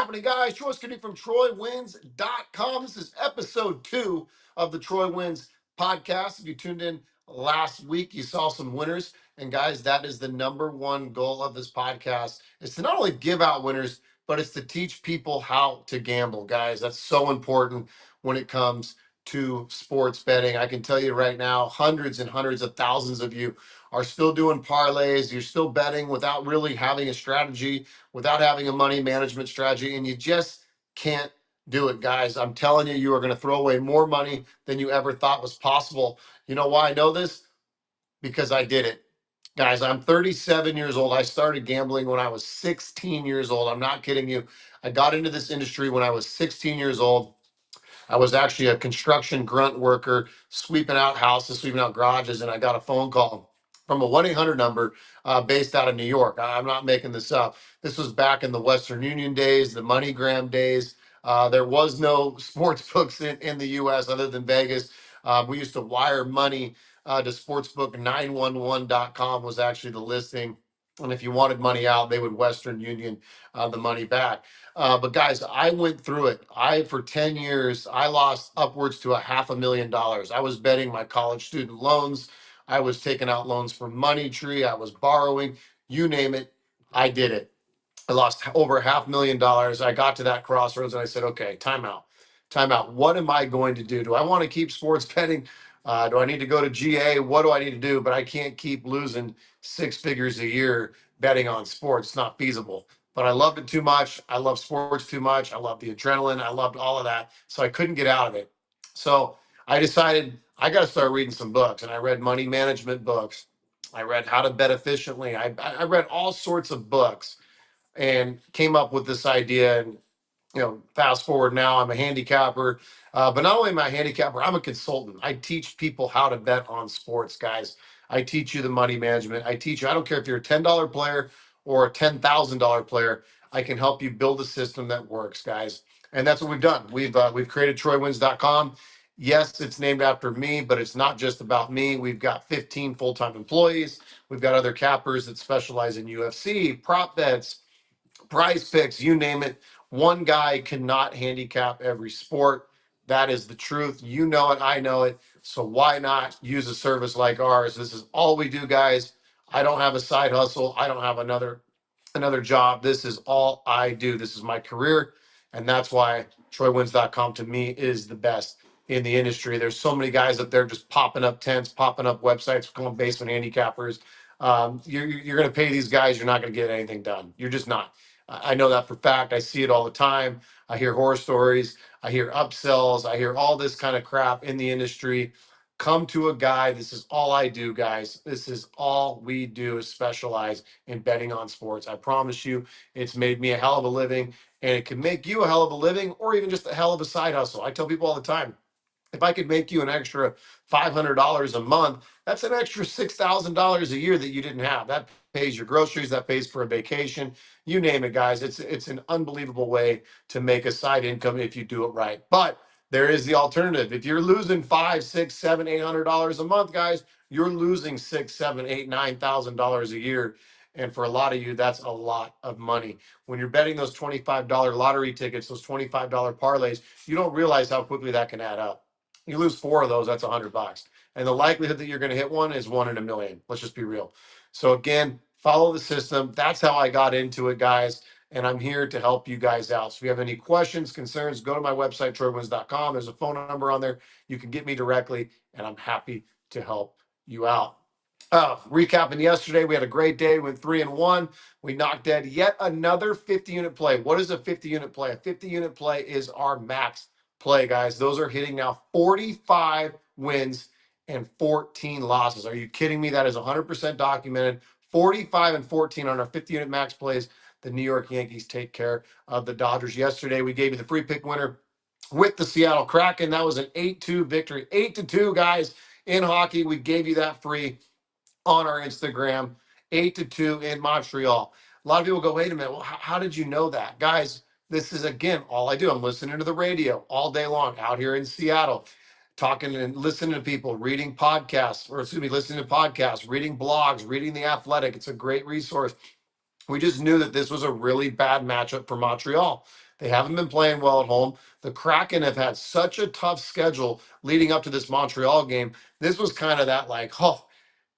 happening, guys? Troy Skinny from TroyWins.com. This is episode 2 of the Troy Wins Podcast. If you tuned in last week, you saw some winners. And guys, that is the number one goal of this podcast, is to not only give out winners, but it's to teach people how to gamble. Guys, that's so important when it comes to sports betting. I can tell you right now, hundreds and hundreds of thousands of you are still doing parlays. You're still betting without really having a strategy, without having a money management strategy, and you just can't do it, guys. I'm telling you, you are going to throw away more money than you ever thought was possible. You know why I know this? Because I did it. Guys, I'm 37 years old. I started gambling when I was 16 years old. I'm not kidding you. I got into this industry when I was 16 years old. I was actually a construction grunt worker, sweeping out houses, sweeping out garages, and I got a phone call from a 1-800 number based out of New York. I'm not making this up. This was back in the Western Union days, the MoneyGram days. There was no sports books in the U.S. other than Vegas. We used to wire money to sportsbook911.com was actually the listing. And if you wanted money out, they would Western Union the money back. But guys, I went through it. For 10 years, I lost upwards to $500,000. I was betting my college student loans. I was taking out loans from Money Tree. I was borrowing, you name it. I did it. I lost over $500,000. I got to that crossroads and I said, okay, timeout. Timeout. What am I going to do? Do I want to keep sports betting? Do I need to go to GA? What do I need to do? But I can't keep losing six figures a year betting on sports. It's not feasible. But I loved it too much. I love sports too much. I love the adrenaline. I loved all of that. So I couldn't get out of it. So I decided I got to start reading some books. And I read money management books. I read how to bet efficiently. I read all sorts of books and came up with this idea. And fast forward now, I'm a handicapper. But not only am I a handicapper, I'm a consultant. I teach people how to bet on sports, guys. I teach you the money management. I teach you, I don't care if you're a $10 player or a $10,000 player, I can help you build a system that works, guys. And that's what we've done. We've created TroyWins.com. Yes, it's named after me, but it's not just about me. We've got 15 full-time employees. We've got other cappers that specialize in UFC, prop bets, prize picks, you name it. One guy cannot handicap every sport. That is the truth. You know it. I know it. So why not use a service like ours? This is all we do, guys. I don't have a side hustle. I don't have another job. This is all I do. This is my career. And that's why TroyWins.com to me is the best in the industry. There's so many guys up there just popping up tents, popping up websites, calling basement handicappers. You're going to pay these guys. You're not going to get anything done. You're just not. I know that for fact. I see it all the time. I hear horror stories. I hear upsells. I hear all this kind of crap in the industry. Come to a guy. This is all I do, guys. This is all we do is specialize in betting on sports. I promise you, it's made me a hell of a living, and it can make you a hell of a living or even just a hell of a side hustle. I tell people all the time, if I could make you an extra $500 a month, that's an extra $6,000 a year that you didn't have. That pays your groceries, that pays for a vacation, you name it, guys. It's an unbelievable way to make a side income if you do it right. But there is the alternative. If you're losing $5, $6, $7, $800 a month, guys, you're losing $6, $7, $8, $9,000 a year. And for a lot of you, that's a lot of money. When you're betting those $25 lottery tickets, those $25 parlays, you don't realize how quickly that can add up. You lose 4 of those, that's $100. And the likelihood that you're going to hit one is 1 in a million. Let's just be real. So again, follow the system. That's how I got into it, guys. And I'm here to help you guys out. So if you have any questions, concerns, go to my website, TroyWins.com. There's a phone number on there. You can get me directly, and I'm happy to help you out. Recapping yesterday, we had a great day. We went 3-1. We knocked dead yet another 50-unit play. What is a 50-unit play? A 50-unit play is our max play, guys. Those are hitting now 45 wins and 14 losses. Are you kidding me? That is 100% documented. 45 and 14 on our 50-unit max plays. The New York Yankees take care of the Dodgers. Yesterday, we gave you the free pick winner with the Seattle Kraken. That was an 8-2 victory. 8-2, guys, in hockey. We gave you that free on our Instagram. 8-2 in Montreal. A lot of people go, wait a minute, well, how did you know that? Guys, this is, again, all I do. I'm listening to the radio all day long out here in Seattle, talking and listening to people, reading podcasts, listening to podcasts, reading blogs, reading The Athletic. It's a great resource. We just knew that this was a really bad matchup for Montreal. They haven't been playing well at home. The Kraken have had such a tough schedule leading up to this Montreal game. This was kind of that like, oh,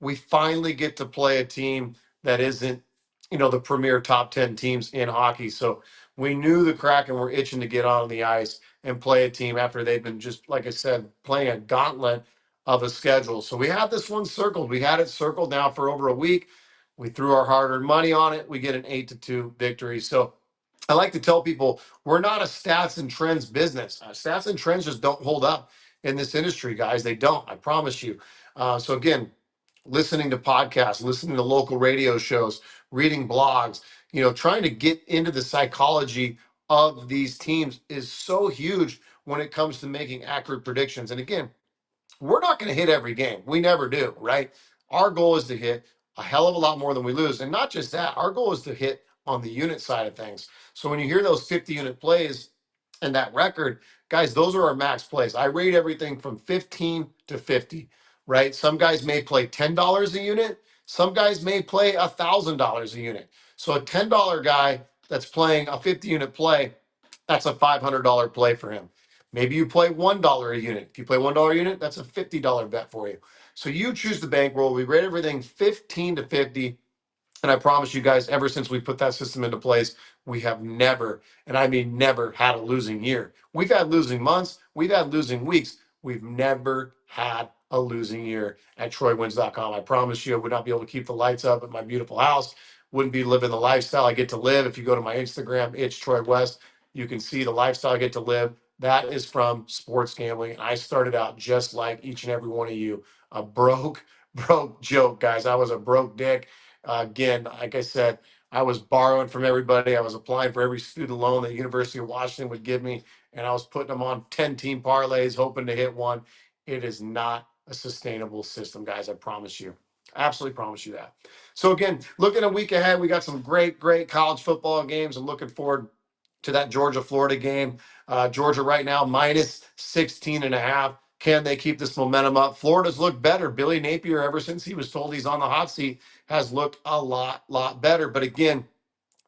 we finally get to play a team that isn't, the premier top 10 teams in hockey. So we knew the Kraken were itching to get on the ice and play a team after they've been just, like I said, playing a gauntlet of a schedule. So we had this one circled. We had it circled now for over a week. We threw our hard-earned money on it. We get an 8-2 victory. So I like to tell people we're not a stats and trends business. Stats and trends just don't hold up in this industry, guys. They don't. I promise you. So again, listening to podcasts, listening to local radio shows, reading blogs, trying to get into the psychology of these teams is so huge when it comes to making accurate predictions. And again, we're not going to hit every game. We never do, right? Our goal is to hit a hell of a lot more than we lose. And not just that, our goal is to hit on the unit side of things. So when you hear those 50 unit plays and that record, guys, those are our max plays. I rate everything from 15 to 50, right? Some guys may play $10 a unit. Some guys may play $1,000 a unit. So a $10 guy that's playing a 50 unit play, that's a $500 play for him. Maybe you play $1 a unit. If you play $1 a unit, that's a $50 bet for you. So you choose the bankroll. We rate everything 15 to 50. And I promise you guys, ever since we put that system into place, we have never, and I mean never, had a losing year. We've had losing months, we've had losing weeks. We've never had a losing year at TroyWins.com. I promise you, I would not be able to keep the lights up at my beautiful house. Wouldn't be living the lifestyle I get to live. If you go to my Instagram, it's Troy West, you can see the lifestyle I get to live. That is from sports gambling. And I started out just like each and every one of you, a broke joke, guys. I was a broke dick. Again, like I said, I was borrowing from everybody. I was applying for every student loan that University of Washington would give me, and I was putting them on 10-team parlays, hoping to hit one. It is not a sustainable system, guys. I promise you. Absolutely promise you that. So again, looking a week ahead, we got some great college football games. I'm looking forward to that Georgia-Florida game. Georgia right now minus 16 and a half. Can they keep this momentum up? Florida's looked better. Billy Napier, ever since he was told he's on the hot seat, has looked a lot better. But again,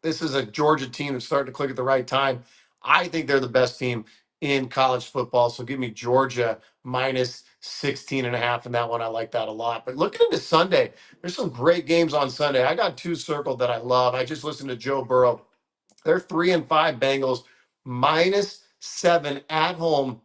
this is a Georgia team that's starting to click at the right time. I think they're the best team in college football. So give me Georgia minus 16 and a half in that one. I like that a lot. But looking into Sunday, there's some great games on Sunday. I got two circled that I love. I just listened to Joe Burrow. They're 3-5 Bengals, -7 at home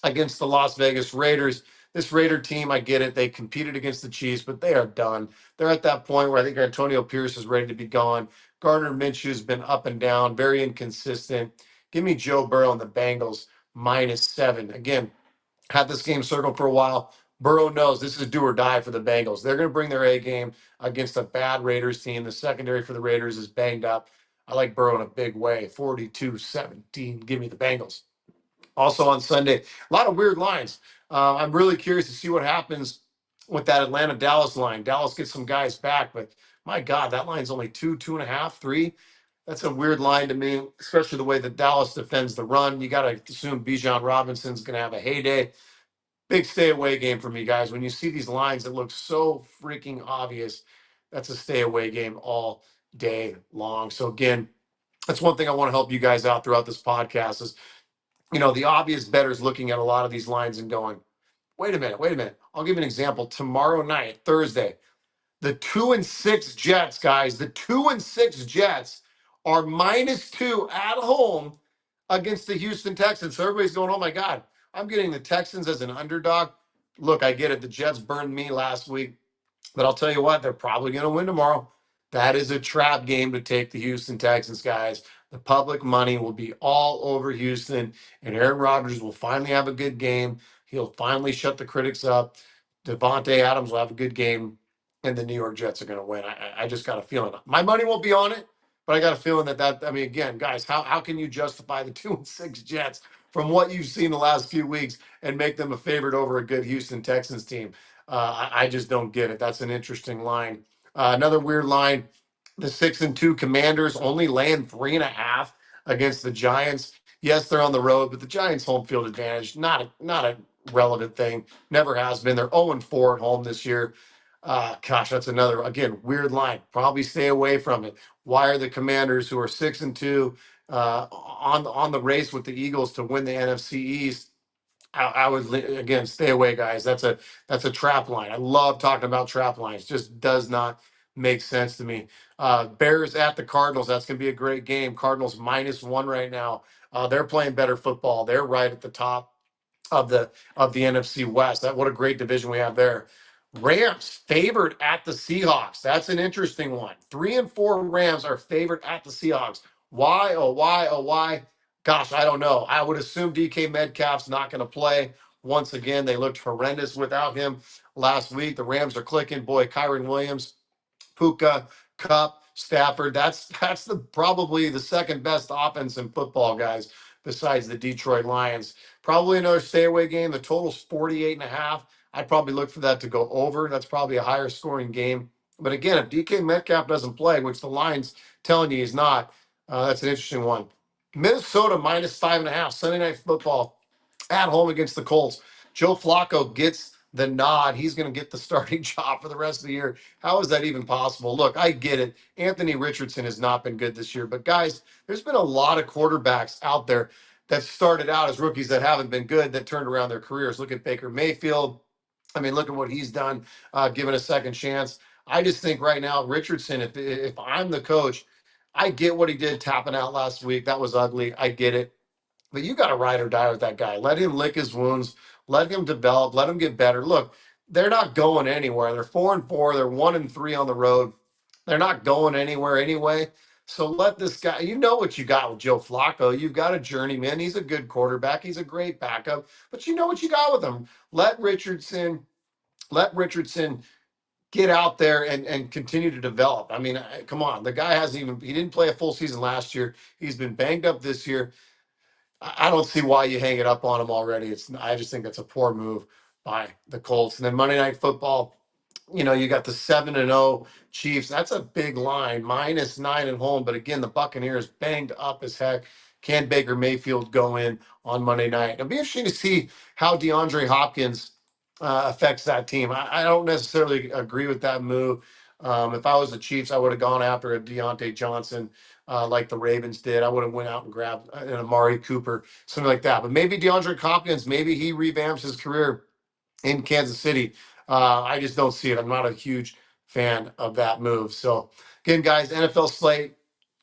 against the Las Vegas Raiders. This Raider team, I get it. They competed against the Chiefs, but they are done. They're at that point where I think Antonio Pierce is ready to be gone. Gardner Minshew's been up and down, very inconsistent. Give me Joe Burrow and the Bengals -7. Again, had this game circled for a while. Burrow knows this is do or die for the Bengals. They're going to bring their A game against a bad Raiders team. The secondary for the Raiders is banged up. I like Burrow in a big way. 42-17. Give me the Bengals. Also on Sunday, a lot of weird lines. I'm really curious to see what happens with that Atlanta Dallas line. Dallas gets some guys back, but my God, that line's only 2.5, 3. That's a weird line to me, especially the way that Dallas defends the run. You got to assume Bijan Robinson's going to have a heyday. Big stay away game for me, guys. When you see these lines that look so freaking obvious, that's a stay away game all day long. So again, that's one thing I want to help you guys out throughout this podcast is, the obvious bettors looking at a lot of these lines and going, wait a minute. I'll give you an example. Tomorrow night, Thursday, the 2-6 Jets, guys, the 2-6 Jets are -2 at home against the Houston Texans. So everybody's going, oh my God, I'm getting the Texans as an underdog. Look, I get it. The Jets burned me last week. But I'll tell you what, they're probably going to win tomorrow. That is a trap game to take the Houston Texans, guys. The public money will be all over Houston, and Aaron Rodgers will finally have a good game. He'll finally shut the critics up. Devontae Adams will have a good game, and the New York Jets are going to win. I just got a feeling. My money won't be on it, but I got a feeling I mean, again, guys, how can you justify the 2-6 Jets from what you've seen the last few weeks and make them a favorite over a good Houston Texans team? I just don't get it. That's an interesting line. Another weird line. The 6-2 Commanders only laying 3.5 against the Giants. Yes, they're on the road, but the Giants' home field advantage not a relevant thing. Never has been. They're 0-4 at home this year. Gosh, that's another again weird line. Probably stay away from it. Why are the Commanders, who are 6-2 on the race with the Eagles to win the NFC East. I would again stay away, guys. That's a trap line. I love talking about trap lines. Just does not make sense to me. Bears at the Cardinals. That's going to be a great game. Cardinals -1 right now. They're playing better football. They're right at the top of the NFC West. That what a great division we have there. Rams favored at the Seahawks. That's an interesting one. 3-4 Rams are favored at the Seahawks. Why? Oh, why? Oh, why? Gosh, I don't know. I would assume DK Metcalf's not going to play. Once again, they looked horrendous without him last week. The Rams are clicking. Boy, Kyron Williams, Puka, Cup, Stafford. That's the probably the second best offense in football, guys, besides the Detroit Lions. Probably another stay away game. The total's 48.5. I'd probably look for that to go over. That's probably a higher scoring game. But again, if DK Metcalf doesn't play, which the line's telling you he's not, that's an interesting one. Minnesota -5.5. Sunday Night Football at home against the Colts. Joe Flacco gets the nod. He's going to get the starting job for the rest of the year. How is that even possible? Look, I get it. Anthony Richardson has not been good this year, but guys, there's been a lot of quarterbacks out there that started out as rookies that haven't been good that turned around their careers. Look at Baker Mayfield. I mean, look at what he's done, given a second chance. I just think right now, Richardson, if I'm the coach, I get what he did tapping out last week. That was ugly. I get it. But you got to ride or die with that guy. Let him lick his wounds. Let him develop. Let him get better. Look, they're not going anywhere. They're 4-4. They're 1-3 on the road. They're not going anywhere anyway. So let this guy. You know what you got with Joe Flacco. You've got a journeyman. He's a good quarterback. He's a great backup. But you know what you got with him. Let Richardson. Let Richardson get out there and continue to develop. I mean, come on. The guy hasn't even. He didn't play a full season last year. He's been banged up this year. I don't see why you hang it up on him already. I just think that's a poor move by the Colts. And then Monday Night Football, you got the 7-0 Chiefs. That's a big line, -9 at home. But again, the Buccaneers banged up as heck. Can Baker Mayfield go in on Monday night? It'll be interesting to see how DeAndre Hopkins affects that team. I don't necessarily agree with that move. If I was the Chiefs, I would have gone after a Deontay Johnson like the Ravens did. I would have went out and grabbed an Amari Cooper, something like that. But maybe DeAndre Hopkins, maybe he revamps his career in Kansas City. I just don't see it. I'm not a huge fan of that move. So again, guys, NFL slate,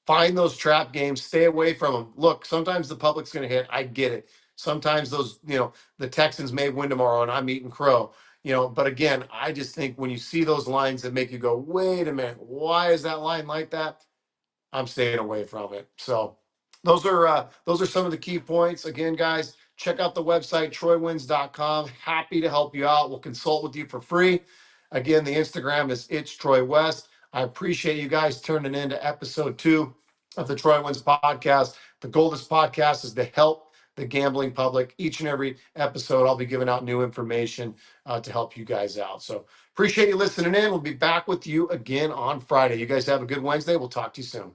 find those trap games, stay away from them. Look, sometimes the public's going to hit. I get it. Sometimes the Texans may win tomorrow and I'm eating crow. But again, I just think when you see those lines that make you go, wait a minute, why is that line like that? I'm staying away from it. So those are some of the key points. Again, guys, check out the website, TroyWins.com. Happy to help you out. We'll consult with you for free. Again, the Instagram is It's Troy West. I appreciate you guys turning in to episode 2 of the Troy Wins Podcast. The goal of this podcast is to help the gambling public. Each and every episode, I'll be giving out new information to help you guys out. So appreciate you listening in. We'll be back with you again on Friday. You guys have a good Wednesday. We'll talk to you soon.